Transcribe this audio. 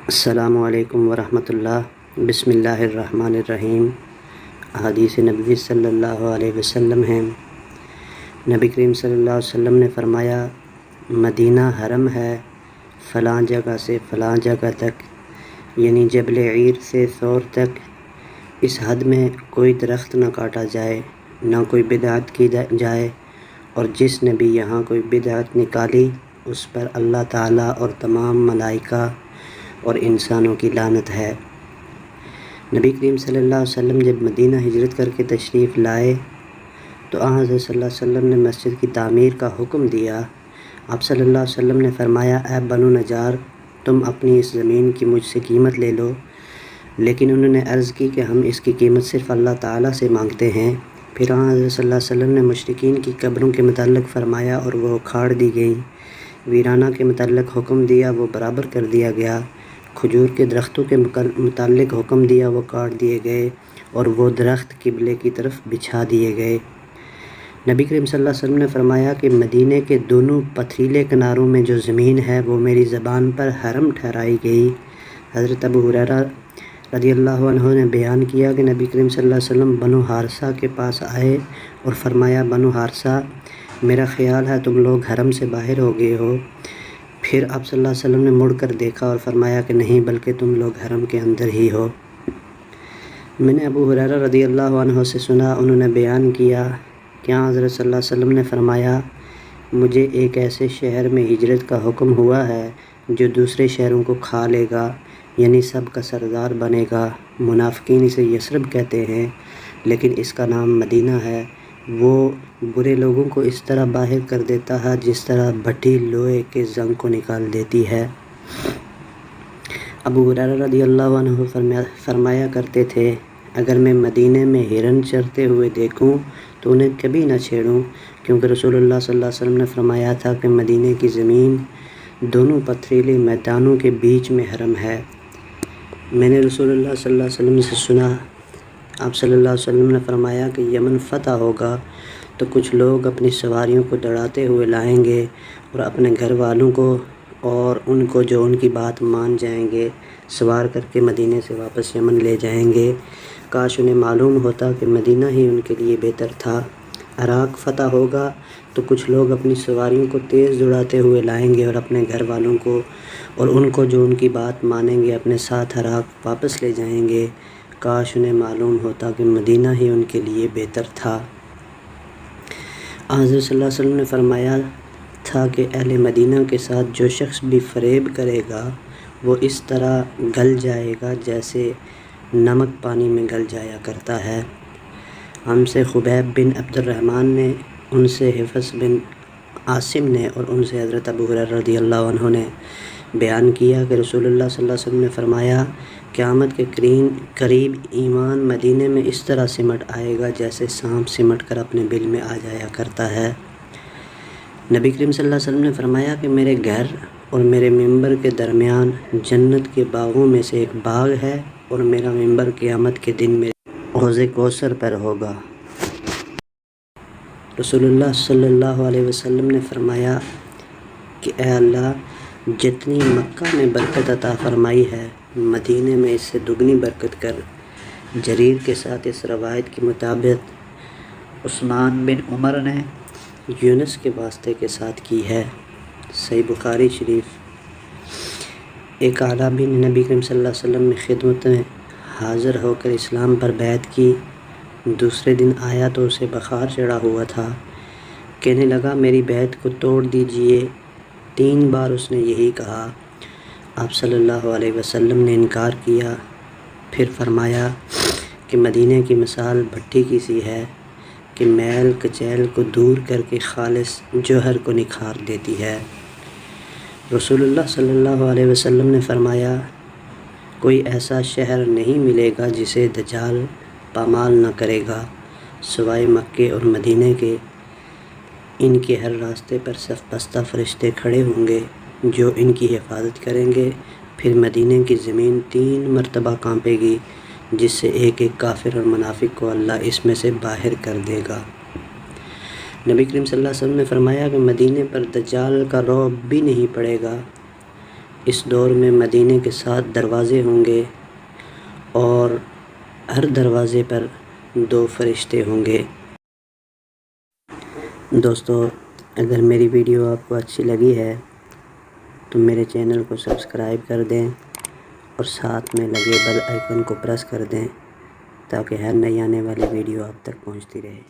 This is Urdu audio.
السلام علیکم ورحمۃ اللہ۔ بسم اللہ الرحمن الرحیم۔ احادیث نبوی صلی اللہ علیہ وسلم ہیں۔ نبی کریم صلی اللہ علیہ وسلم نے فرمایا، مدینہ حرم ہے، فلاں جگہ سے فلاں جگہ تک، یعنی جبل عیر سے ثور تک، اس حد میں کوئی درخت نہ کاٹا جائے، نہ کوئی بدعت کی جائے، اور جس نے بھی یہاں کوئی بدعت نکالی اس پر اللہ تعالیٰ اور تمام ملائکہ اور انسانوں کی لعنت ہے۔ نبی کریم صلی اللہ علیہ وسلم جب مدینہ ہجرت کر کے تشریف لائے تو حضرت صلی اللہ علیہ وسلم نے مسجد کی تعمیر کا حکم دیا۔ آپ صلی اللہ علیہ وسلم نے فرمایا، اے بنو نجار، تم اپنی اس زمین کی مجھ سے قیمت لے لو۔ لیکن انہوں نے عرض کی کہ ہم اس کی قیمت صرف اللہ تعالیٰ سے مانگتے ہیں۔ پھر حضرت صلی اللہ علیہ وسلم نے مشرکین کی قبروں کے متعلق فرمایا اور وہ اکھاڑ دی گئیں۔ ویرانہ کے متعلق حکم دیا، وہ برابر کر دیا گیا۔ کھجور کے درختوں کے متعلق حکم دیا، وہ کاٹ دیے گئے اور وہ درخت قبلے کی طرف بچھا دیے گئے۔ نبی کریم صلی اللہ علیہ وسلم نے فرمایا کہ مدینے کے دونوں پتھریلے کناروں میں جو زمین ہے وہ میری زبان پر حرم ٹھہرائی گئی۔ حضرت ابو ہریرہ رضی اللہ عنہ نے بیان کیا کہ نبی کریم صلی اللہ علیہ وسلم بنو حارثہ کے پاس آئے اور فرمایا، بنو حارثہ، میرا خیال ہے تم لوگ حرم سے باہر ہو گئے ہو۔ پھر آپ صلی اللہ علیہ وسلم نے مڑ کر دیکھا اور فرمایا کہ نہیں، بلکہ تم لوگ حرم کے اندر ہی ہو۔ میں نے ابو ہریرہ رضی اللہ عنہ سے سنا، انہوں نے بیان کیا کہ حضرت صلی اللہ علیہ وسلم نے فرمایا، مجھے ایک ایسے شہر میں ہجرت کا حکم ہوا ہے جو دوسرے شہروں کو کھا لے گا، یعنی سب کا سردار بنے گا۔ منافقین اسے یثرب کہتے ہیں، لیکن اس کا نام مدینہ ہے۔ وہ برے لوگوں کو اس طرح باہر کر دیتا ہے جس طرح بھٹی لوہے کے زنگ کو نکال دیتی ہے۔ ابو ہریرہ رضی اللہ عنہ فرمایا کرتے تھے، اگر میں مدینے میں ہرن چرتے ہوئے دیکھوں تو انہیں کبھی نہ چھیڑوں، کیونکہ رسول اللہ صلی اللہ علیہ وسلم نے فرمایا تھا کہ مدینے کی زمین دونوں پتھریلے میدانوں کے بیچ میں حرم ہے۔ میں نے رسول اللہ صلی اللہ علیہ وسلم سے سنا، آپ صلی اللہ علیہ وسلم نے فرمایا کہ یمن فتح ہوگا تو کچھ لوگ اپنی سواریوں کو دوڑاتے ہوئے لائیں گے اور اپنے گھر والوں کو اور ان کو جو ان کی بات مان جائیں گے سوار کر کے مدینے سے واپس یمن لے جائیں گے۔ کاش انہیں معلوم ہوتا کہ مدینہ ہی ان کے لیے بہتر تھا۔ عراق فتح ہوگا تو کچھ لوگ اپنی سواریوں کو تیز دوڑاتے ہوئے لائیں گے اور اپنے گھر والوں کو اور ان کو جو ان کی بات مانیں گے اپنے ساتھ عراق واپس لے جائیں گے۔ کاش انہیں معلوم ہوتا کہ مدینہ ہی ان کے لیے بہتر تھا۔ حضرت صلی اللہ علیہ وسلم نے فرمایا تھا کہ اہل مدینہ کے ساتھ جو شخص بھی فریب کرے گا وہ اس طرح گل جائے گا جیسے نمک پانی میں گل جایا کرتا ہے۔ ہم سے خبیب بن عبد الرحمن نے، ان سے حفص بن عاصم نے اور ان سے حضرت ابو ہریرہ رضی اللہ عنہ نے بیان کیا کہ رسول اللہ صلی اللہ علیہ وسلم نے فرمایا، قیامت کے قریب ایمان مدینے میں اس طرح سمٹ آئے گا جیسے سانپ سمٹ کر اپنے بل میں آ جایا کرتا ہے۔ نبی کریم صلی اللہ علیہ وسلم نے فرمایا کہ میرے گھر اور میرے ممبر کے درمیان جنت کے باغوں میں سے ایک باغ ہے اور میرا ممبر قیامت کے دن میرے حوض کوثر پر ہوگا۔ رسول اللہ صلی اللہ علیہ وسلم نے فرمایا کہ اے اللہ، جتنی مکہ میں برکت عطا فرمائی ہے مدینے میں اس سے دگنی برکت کر۔ جریر کے ساتھ اس روایت کے مطابق عثمان بن عمر نے یونس کے واسطے کے ساتھ کی ہے۔ صحیح بخاری شریف۔ ایک اعرابی نے نبی کریم صلی اللہ علیہ وسلم میں خدمت میں حاضر ہو کر اسلام پر بیعت کی۔ دوسرے دن آیا تو اسے بخار چڑھا ہوا تھا، کہنے لگا میری بیعت کو توڑ دیجئے۔ 3 بار اس نے یہی کہا۔ آپ صلی اللہ علیہ وسلم نے انکار کیا، پھر فرمایا کہ مدینے کی مثال بھٹی کی سی ہے کہ میل کچیل کو دور کر کے خالص جوہر کو نکھار دیتی ہے۔ رسول اللہ صلی اللہ علیہ وسلم نے فرمایا، کوئی ایسا شہر نہیں ملے گا جسے دجال پامال نہ کرے گا سوائے مکے اور مدینے کے۔ ان کے ہر راستے پر صف بستہ فرشتے کھڑے ہوں گے جو ان کی حفاظت کریں گے۔ پھر مدینے کی زمین 3 مرتبہ کانپے گی، جس سے ایک ایک کافر اور منافق کو اللہ اس میں سے باہر کر دے گا۔ نبی کریم صلی اللہ علیہ وسلم نے فرمایا کہ مدینے پر دجال کا رعب بھی نہیں پڑے گا۔ اس دور میں مدینے کے 7 دروازے ہوں گے اور ہر دروازے پر 2 فرشتے ہوں گے۔ دوستو، اگر میری ویڈیو آپ کو اچھی لگی ہے تو میرے چینل کو سبسکرائب کر دیں اور ساتھ میں لگے بیل آئیکن کو پریس کر دیں تاکہ ہر نئی آنے والی ویڈیو آپ تک پہنچتی رہے۔